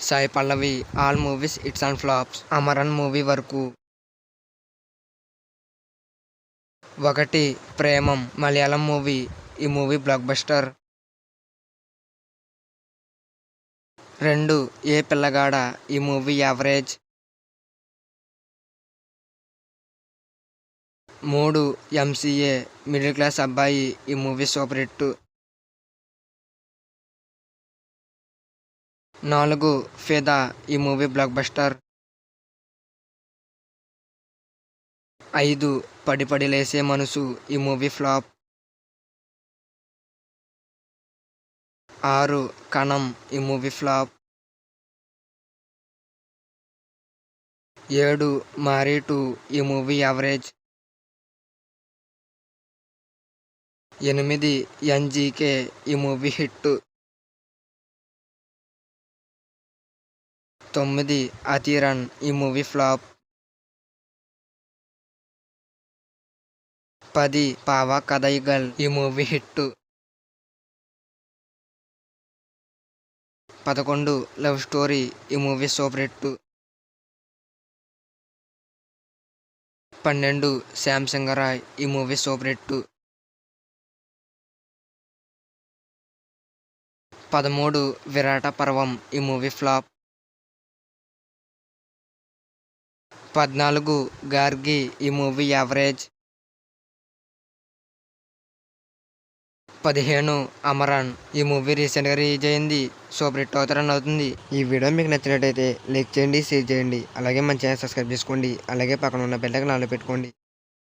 Sai Pallavi all movies hits and flops. Amaran movie వరకు. 1 Premam Malayalam movie. ఈ movie block buster. 2 ఏ పిల్లగాడ. ఈ movie average. 3 MCA middle class అబ్బాయి. ఈ మూవీ సూపర్ హిట్. 4 ఫిదా. ఈ మూవీ బ్లాక్ బస్టర్. 5 పడి పడి లేసే మనసు. ఈ మూవీ ఫ్లాప్. 6 కణం. ఈ మూవీ ఫ్లాప్. 7 మారీ 2. ఈ మూవీ యావరేజ్. 8 ఎన్జీకే. ఈ మూవీ హిట్. 9 అతిరన్. ఈ మూవీ ఫ్లాప్. 10 పావా కదైగల్. ఈ మూవీ హిట్. 11 love story. ఈ movie super hit. 12 Shyam Singha Roy. ఈ మూవీ సూపర్ హిట్. 13 విరాట పర్వం. ఈ మూవీ ఫ్లాప్. 14 గార్గి. ఈ మూవీ యావరేజ్. 15 అమరన్. ఈ మూవీ రీసెంట్గా రిలీజ్ అయింది. సూపర్ హిట్ అవుతుంది. ఈ వీడియో మీకు నచ్చినట్టయితే లైక్ చేయండి, షేర్ చేయండి. అలాగే మన ఛానల్ సబ్స్క్రైబ్ చేసుకోండి. అలాగే పక్కన ఉన్న బెల్ ఐకాన్ ఆన్లో పెట్టుకోండి.